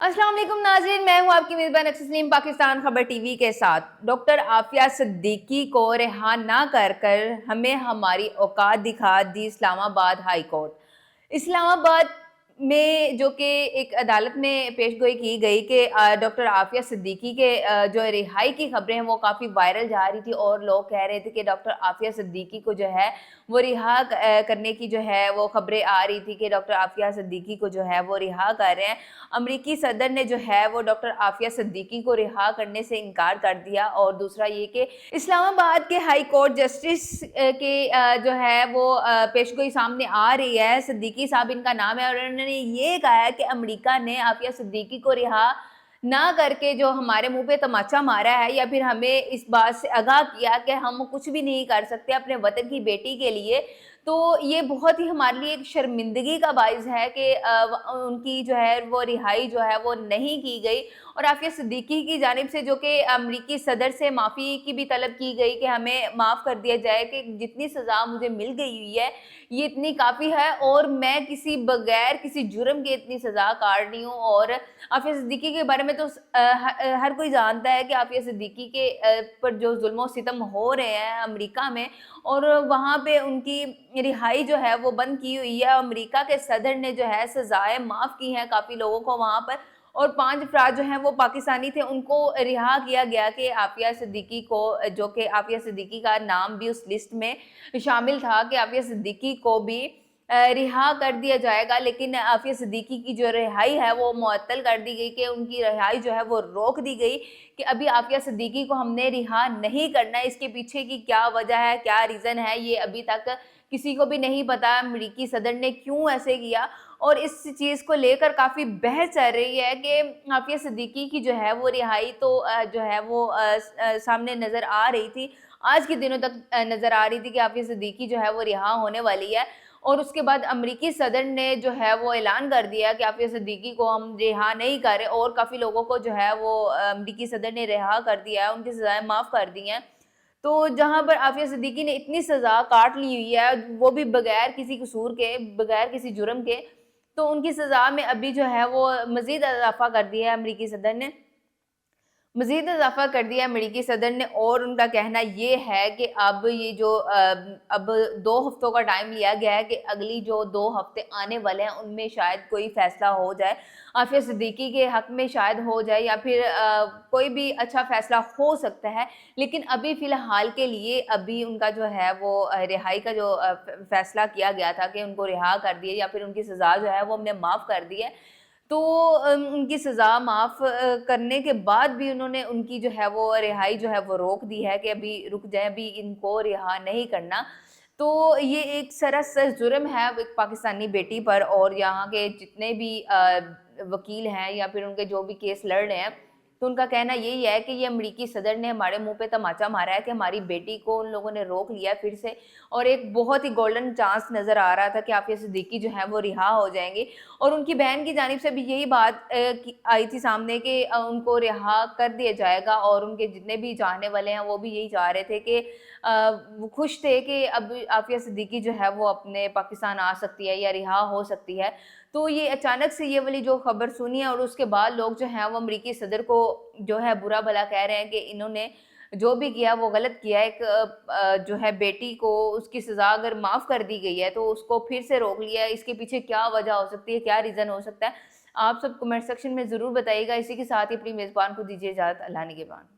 अस्सलाम वालेकुम नाज़रीन, मैं हूँ आपकी मेज़बान तस्नीम पाकिस्तान खबर टीवी के साथ। डॉक्टर आफिया सिद्दीकी को रिहा ना कर हमें हमारी औकात दिखा दी इस्लामाबाद हाई कोर्ट। इस्लामाबाद में जो कि एक अदालत में पेशगोई की गई कि डॉक्टर आफिया सिद्दीकी के जो रिहाई की खबरें हैं वो काफ़ी वायरल जा रही थी और लोग कह रहे थे कि डॉक्टर आफिया सिद्दीकी को जो है वो रिहा करने की जो है वो खबरें आ रही थी कि डॉक्टर आफिया सिद्दीकी को जो है वो रिहा कर रहे हैं। अमरीकी सदर ने जो है वो डॉक्टर आफिया सिद्दीकी को रिहा करने से इनकार कर दिया। और दूसरा ये कि इस्लामाबाद के हाई कोर्ट जस्टिस के जो है वो पेशगोई सामने आ रही है। सिद्दीकी साहब इनका नाम है और उन्होंने ये कहा है कि अमेरिका ने आफिया सिद्दीकी को रिहा ना करके जो हमारे मुंह पे तमाचा मारा है या फिर हमें इस बात से आगाह किया कि हम कुछ भी नहीं कर सकते अपने वतन की बेटी के लिए। तो ये बहुत ही हमारे लिए एक शर्मिंदगी का बाइस है कि उनकी जो है वो रिहाई जो है वो नहीं की गई। और आफिया सिद्दीकी की जानिब से जो कि अमरीकी सदर से माफ़ी की भी तलब की गई कि हमें माफ़ कर दिया जाए कि जितनी सज़ा मुझे मिल गई हुई है ये इतनी काफ़ी है और मैं किसी बगैर किसी जुर्म के इतनी सज़ा काट रही हूँ। और आफिया सिद्दीकी के बारे में तो हर कोई जानता है कि आफिया सिद्दीकी के पर जो जुल्म सितम हो रहे हैं अमेरिका में और वहाँ पे उनकी रिहाई जो है वो बंद की हुई है। अमेरिका के सदर ने जो है सज़ाएँ माफ़ की हैं काफ़ी लोगों को वहाँ पर और 5 अफ़राद जो हैं वो पाकिस्तानी थे उनको रिहा किया गया कि आफिया सिद्दीकी को जो कि आफिया सिद्दीकी का नाम भी उस लिस्ट में शामिल था कि आफिया सिद्दीकी को भी रिहा कर दिया जाएगा। लेकिन आफिया सिद्दीकी की जो रिहाई है वो मुअत्तल कर दी गई कि उनकी रिहाई जो है वो रोक दी गई कि अभी आफिया सिद्दीकी को हमने रिहा नहीं करना है। इसके पीछे की क्या वजह है, क्या रीज़न है, ये अभी तक किसी को भी नहीं पता अमरीकी सदर ने क्यों ऐसे किया। और इस चीज़ को लेकर काफ़ी बहस चल रही है कि आफिया सिद्दीकी की जो है वो रिहाई तो जो है वो सामने नज़र आ रही थी। आज के दिनों तक नज़र आ रही थी कि आफिया सिद्दीकी जो है वो रिहा होने वाली है। और उसके बाद अमरीकी सदर ने जो है वो ऐलान कर दिया कि आफिया सिद्दीकी को हम रिहा नहीं कर रहे और काफ़ी लोगों को जो है वो अमरीकी सदर ने रिहा कर दिया है, उनकी सज़ाएँ माफ़ कर दी हैं। तो जहाँ पर आफिया सिद्दीकी ने इतनी सज़ा काट ली हुई है, वो भी बगैर किसी कसूर के, बगैर किसी जुर्म के, तो उनकी सज़ा में अभी जो है वो मज़ीद इज़ाफ़ा कर दिया है अमरीकी सदर ने। मज़ीद इज़ाफ़ा कर दिया अमेरिकी सदर ने और उनका कहना ये है कि अब ये जो अब 2 हफ़्तों का टाइम लिया गया है कि अगली जो 2 हफ़्ते आने वाले हैं उनमें शायद कोई फ़ैसला हो जाए। आफिया सिद्दीकी के हक़ में शायद हो जाए या फिर कोई भी अच्छा फ़ैसला हो सकता है। लेकिन अभी फ़िलहाल के लिए अभी उनका जो है वो रिहाई का जो फ़ैसला किया गया था कि उनको रिहा कर दिया या फिर उनकी सज़ा जो है वो हमने माफ़ कर दी है। तो उनकी सज़ा माफ़ करने के बाद भी उन्होंने उनकी जो है वो रिहाई जो है वो रोक दी है कि अभी रुक जाएँ, अभी इनको रिहा नहीं करना। तो ये एक सरासर जुर्म है एक पाकिस्तानी बेटी पर और यहाँ के जितने भी वकील हैं या फिर उनके जो भी केस लड़ रहे हैं, तो उनका कहना यही है कि ये अमरीकी सदर ने हमारे मुँह पे तमाचा मारा है कि हमारी बेटी को उन लोगों ने रोक लिया फिर से। और एक बहुत ही गोल्डन चांस नज़र आ रहा था कि आफिया सिद्दीकी जो है वो रिहा हो जाएँगी। और उनकी बहन की जानिब से भी यही बात आई थी सामने कि उनको रिहा कर दिया जाएगा और उनके जितने भी चाहने वाले हैं वो भी यही चाह रहे थे कि वो खुश थे कि अब आफिया सिद्दीकी जो है वो अपने पाकिस्तान आ सकती है या रिहा हो सकती है। तो ये अचानक से ये वाली जो खबर सुनी है और उसके बाद लोग जो हैं वो अमरीकी सदर को जो है बुरा भला कह रहे हैं कि इन्होंने जो भी किया वो गलत किया। एक जो है बेटी को उसकी सज़ा अगर माफ़ कर दी गई है तो उसको फिर से रोक लिया है। इसके पीछे क्या वजह हो सकती है, क्या रीज़न हो सकता है? आप सब कमेंट सेक्शन में ज़रूर बताइएगा। इसी के साथ ही अपनी मेज़बान को दीजिए इजाज़त। अल्लाह निगहबान।